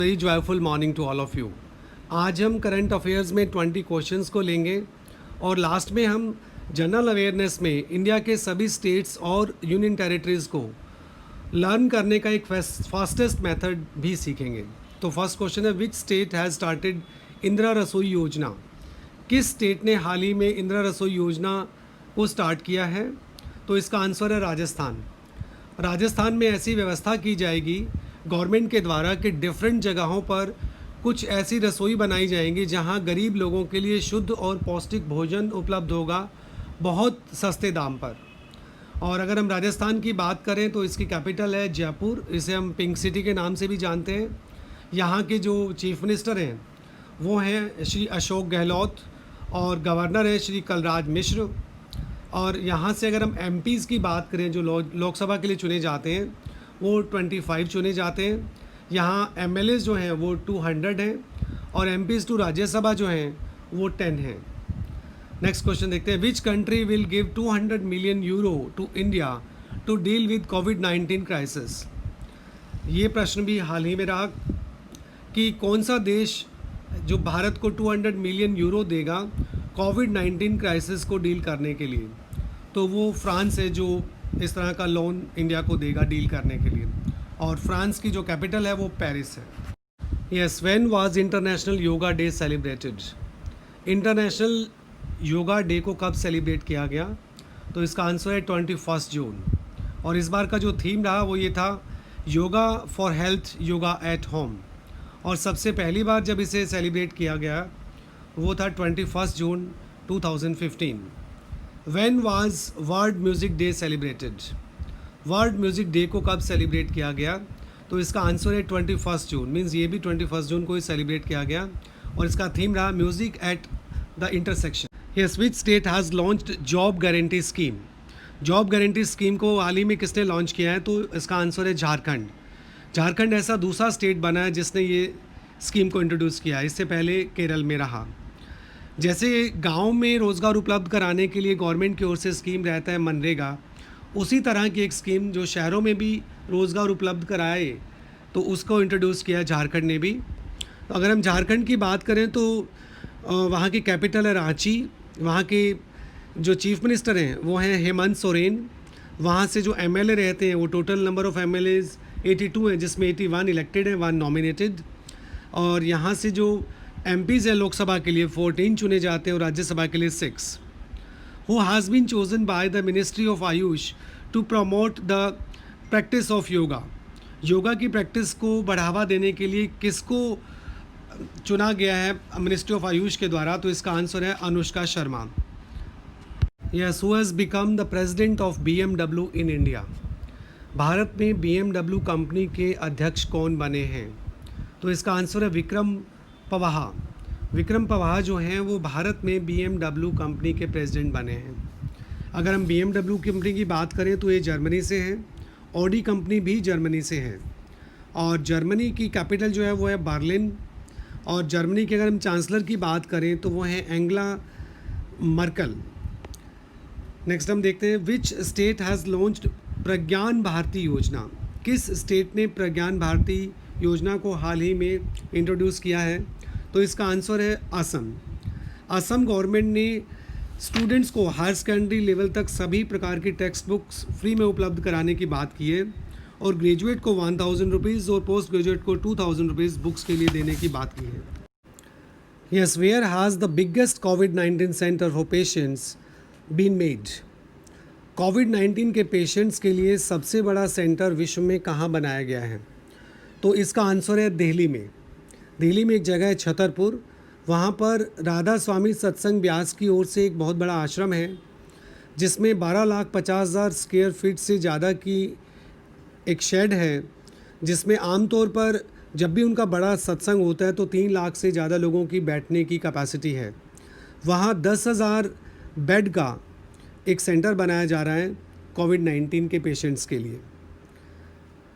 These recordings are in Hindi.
Very joyful morning to all of you. आज हम करंट अफेयर्स में 20 क्वेश्चंस को लेंगे और लास्ट में हम जनरल अवेयरनेस में इंडिया के सभी स्टेट्स और यूनियन टेरिटरीज़ को लर्न करने का एक फास्टेस्ट मेथड भी सीखेंगे। तो फर्स्ट क्वेश्चन है, which state has started Indira रसोई योजना? किस स्टेट ने हाल ही में इंदिरा रसोई योजना को स्टार्ट किया है? तो इसका आंसर है राजस्थान। राजस्थान में ऐसी व्यवस्था की जाएगी गवर्नमेंट के द्वारा कि डिफरेंट जगहों पर कुछ ऐसी रसोई बनाई जाएंगी जहां गरीब लोगों के लिए शुद्ध और पौष्टिक भोजन उपलब्ध होगा बहुत सस्ते दाम पर। और अगर हम राजस्थान की बात करें तो इसकी कैपिटल है जयपुर। इसे हम पिंक सिटी के नाम से भी जानते हैं। यहाँ के जो चीफ मिनिस्टर हैं वो हैं श्री अशोक गहलोत और गवर्नर है श्री कलराज मिश्र। और यहाँ से अगर हम एमपीज़ की बात करें जो लोकसभा के लिए चुने जाते हैं वो 25 चुने जाते हैं। यहाँ एमएलएज जो हैं वो 200 हैं और एमपीज़ टू राज्यसभा जो हैं वो 10 हैं। नेक्स्ट क्वेश्चन देखते हैं, which country will give 200 million euro to India to deal with कोविड-19 क्राइसिस? ये प्रश्न भी हाल ही में रहा कि कौन सा देश जो भारत को 200 मिलियन यूरो देगा कोविड-19 क्राइसिस को डील करने के लिए। तो वो फ्रांस है जो इस तरह का लोन इंडिया को देगा डील करने के लिए। और फ्रांस की जो कैपिटल है वो पेरिस है। Yes, when was international yoga day celebrated? International yoga day को कब सेलिब्रेट किया गया? तो इसका आंसर है 21 जून। और इस बार का जो थीम रहा वो ये था, yoga for health, yoga at home. और सबसे पहली बार जब इसे सेलिब्रेट किया गया वो था 21 जून 2015। When was world music day celebrated? World music day को कब सेलिब्रेट किया गया? तो इसका आंसर है 21 जून। मीन्स ये भी 21 जून को ही सेलिब्रेट किया गया और इसका थीम रहा music at the intersection. Yes, which state has launched job guarantee scheme? Job guarantee scheme को हाल ही में किसने लॉन्च किया है? तो इसका आंसर है झारखंड। झारखंड ऐसा दूसरा स्टेट बना है जिसने ये स्कीम को इंट्रोड्यूस किया है। इससे पहले केरल में रहा। जैसे गांव में रोज़गार उपलब्ध कराने के लिए गवर्नमेंट की ओर से स्कीम रहता है मनरेगा, उसी तरह की एक स्कीम जो शहरों में भी रोज़गार उपलब्ध कराए तो उसको इंट्रोड्यूस किया झारखंड ने भी। तो अगर हम झारखंड की बात करें तो वहाँ की कैपिटल है रांची। वहाँ के जो चीफ मिनिस्टर हैं वो हैं हेमंत सोरेन। वहाँ से जो एमएलए रहते हैं वो टोटल नंबर ऑफ़ एमएलएज 82 हैं, जिसमें 81 इलेक्टेड हैं, 1 नॉमिनेटेड। और यहाँ से जो एमपीज़ हैं लोकसभा के लिए 14 चुने जाते हैं और राज्यसभा के लिए 6। Who has been chosen by the Ministry of Ayush to promote the practice of yoga? Yoga की प्रैक्टिस को बढ़ावा देने के लिए किसको चुना गया है मिनिस्ट्री ऑफ आयुष के द्वारा? तो इसका आंसर है Anushka Sharma. Yes, who has become the president of BMW in India? Bharat में BMW कंपनी के अध्यक्ष कौन बने हैं? तो इसका आंसर है विक्रम पवाहा। विक्रम पवाहा जो हैं वो भारत में BMW कंपनी के प्रेसिडेंट बने हैं। अगर हम BMW कंपनी की बात करें तो ये जर्मनी से हैं। ऑडी कंपनी भी जर्मनी से है और जर्मनी की कैपिटल जो है वो है बर्लिन। और जर्मनी के अगर हम चांसलर की बात करें तो वो हैं एंगला मर्कल। नेक्स्ट हम देखते हैं, विच स्टेट हैज़ लॉन्च्ड प्रज्ञान भारती योजना? किस स्टेट ने प्रज्ञान भारती योजना को हाल ही में इंट्रोड्यूस किया है? तो इसका आंसर है असम। असम गवर्नमेंट ने स्टूडेंट्स को हायर सेकेंडरी लेवल तक सभी प्रकार की टेक्स्ट बुक्स फ्री में उपलब्ध कराने की बात की है और ग्रेजुएट को 1000 रुपीज़ और पोस्ट ग्रेजुएट को 2000 रुपीज़ बुक्स के लिए देने की बात की है। Yes, where has the biggest कोविड-19 centre for patients been made? कोविड-19 के पेशेंट्स के लिए सबसे बड़ा सेंटर विश्व में कहाँ बनाया गया है? तो इसका आंसर है दिल्ली में। दिल्ली में एक जगह है छतरपुर, वहाँ पर राधा स्वामी सत्संग व्यास की ओर से एक बहुत बड़ा आश्रम है जिसमें 12,50,000 स्क्वायर फीट से ज़्यादा की एक शेड है, जिसमें आमतौर पर जब भी उनका बड़ा सत्संग होता है तो 3 लाख से ज़्यादा लोगों की बैठने की कैपेसिटी है। वहाँ 10,000 बेड का एक सेंटर बनाया जा रहा है कोविड-19 के पेशेंट्स के लिए।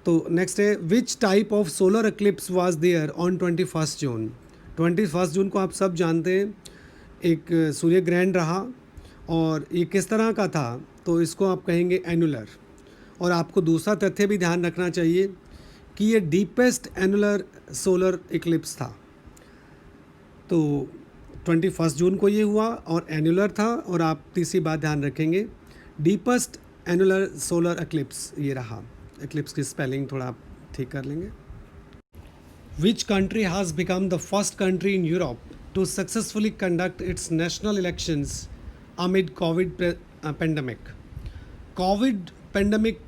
तो नेक्स्ट है, which type of solar eclipse was there on 21 June? 21 जून को आप सब जानते हैं एक सूर्य ग्रहण रहा और ये किस तरह का था? तो इसको आप कहेंगे एनुलर। और आपको दूसरा तथ्य भी ध्यान रखना चाहिए कि ये डीपेस्ट एनुलर सोलर इक्लिप्स था। तो 21 जून को ये हुआ और एनुलर था। और आप तीसरी बात ध्यान रखेंगे, डीपेस्ट एनुलर सोलर इक्लिप्स ये रहा। इक्लिप्स की स्पेलिंग थोड़ा आप ठीक कर लेंगे। Which country has become the first country in Europe to successfully conduct its national elections amid COVID pandemic. COVID pandemic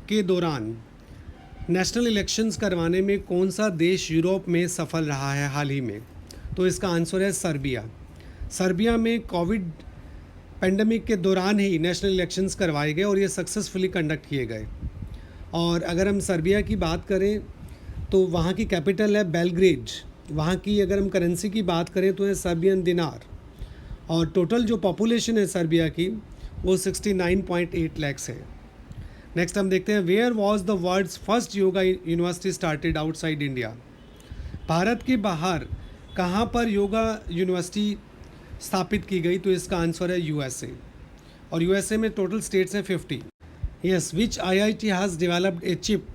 के दौरान नेशनल इलेक्शंस करवाने में कौन सा देश यूरोप में सफल रहा है हाल ही में? तो इसका आंसर है सर्बिया। सर्बिया में कोविड पेंडेमिक के दौरान ही नेशनल इलेक्शंस करवाए गए और ये सक्सेसफुली कंडक्ट किए गए। और अगर हम सर्बिया की बात करें तो वहाँ की कैपिटल है बेलग्रेड। वहाँ की अगर हम करेंसी की बात करें तो है सर्बियन दिनार। और टोटल जो पॉपुलेशन है सर्बिया की वो 69.8 लैक्स है। नेक्स्ट हम देखते हैं, where was the world's first yoga university started outside India. Bharat के बाहर कहाँ पर योगा यूनिवर्सिटी स्थापित की गई? तो इसका आंसर है यूएसए। और यूएसए में टोटल स्टेट्स हैं 50। Yes, which IIT has developed a chip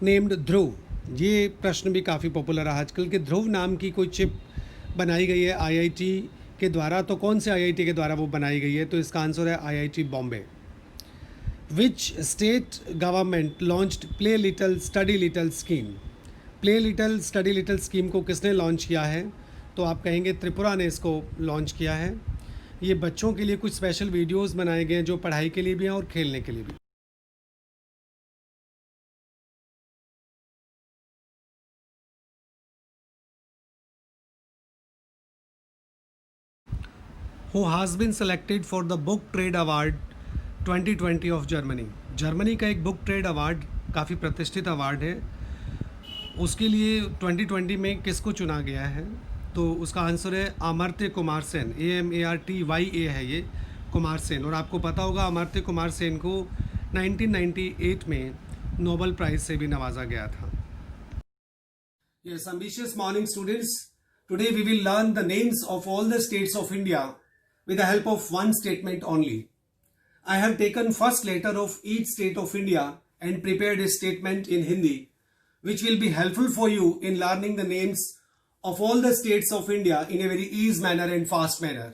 named Dhruv. ये प्रश्न भी काफ़ी पॉपुलर है आजकल कि ध्रुव नाम की कोई चिप बनाई गई है आईआईटी के द्वारा। तो कौन से आईआईटी के द्वारा वो बनाई गई है? तो इसका आंसर है IIT Bombay. Which state government launched play little study little scheme. Play little study little scheme को किसने लॉन्च किया है? तो आप कहेंगे त्रिपुरा ने इसको लॉन्च किया है। ये बच्चों के लिए कुछ स्पेशल वीडियोस बनाए गए हैं जो पढ़ाई के लिए भी हैं और खेलने के लिए भी। Who has been selected for the Book Trade Award 2020 of Germany? Germany का एक बुक ट्रेड अवार्ड काफ़ी प्रतिष्ठित अवार्ड है, उसके लिए 2020 में किसको चुना गया है? तो उसका आंसर है अमर्त्य कुमार सेन। AMARTYA है ये, कुमार सेन। और आपको पता होगा अमर्त्य कुमार सेन को 1998 में नोबेल प्राइज से भी नवाजा गया था। Yes, ambitious morning students. Today we will learn the names of all the states of India with the help of one statement only. I have taken first letter of each state of India and prepared a statement in Hindi, which will be helpful for you in learning the names of all the states of India in a very easy manner and fast manner.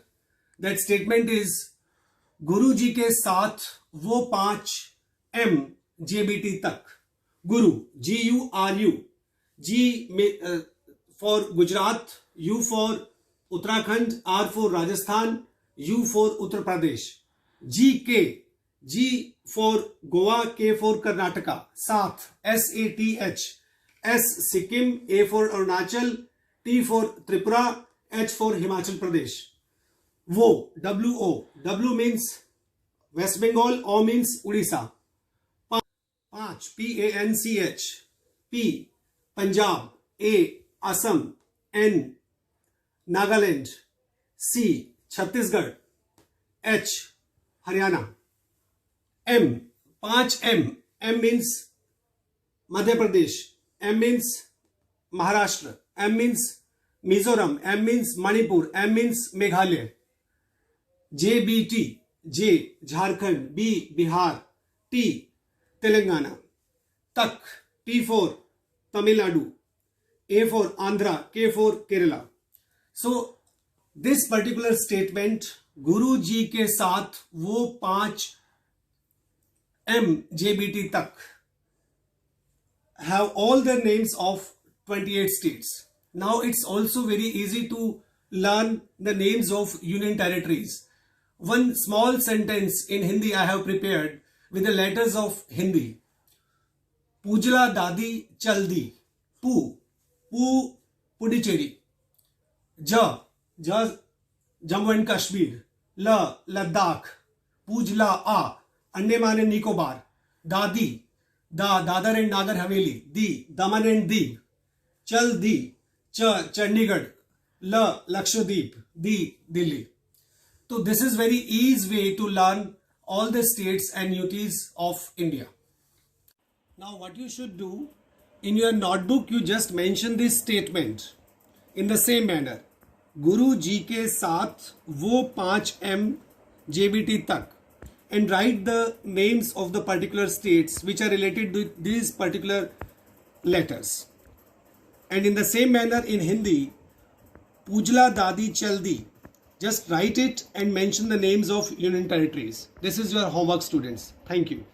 That statement is, गुरु जी के साथ वो 5 M JBT तक। गुरु, GURU, G for Gujarat, U for Uttarakhand, R for Rajasthan, U for Uttar Pradesh, G for Goa, K for Karnataka, साथ SATH, S Sikkim, A for Arunachal, T for Tripura, H for Himachal Pradesh. वो WO, W means West Bengal, O means Odisha. 5 PANCH, P Punjab, A Assam, N Nagaland, C Chhattisgarh, H Haryana, M 5 M, M means Madhya Pradesh, M means Maharashtra, M means Mizoram, M means Manipur, M means Meghalaya, JBT, J Jharkhand, B Bihar, T Telangana, तक T for Tamil Nadu, A for Andhra, K for Kerala. So this particular statement, गुरु जी के साथ वो 5 M JBT तक, have all the names of 28 states. Now it's also very easy to learn the names of union territories. One small sentence in Hindi I have prepared with the letters of Hindi. पूजला दादी चल दी, पू पुडुचेरी, जम्मू एंड कश्मीर, लद्दाख, पूजला अंडमान एंड निकोबार, दादी Dadar and Nagar Haveli, the Daman and Diu, चल दी चंडीगढ़, लक्षद्वीप, दी Delhi. So this is very easy way to learn all the states and UTs of India. Now what you should do, in your notebook you just mention this statement in the same manner. गुरु जी के साथ वो 5 M JBT तक, and write the names of the particular states which are related to these particular letters. And in the same manner in Hindi, Pujla Dadi Chaldi. Just write it and mention the names of union territories. This is your homework, students. Thank you.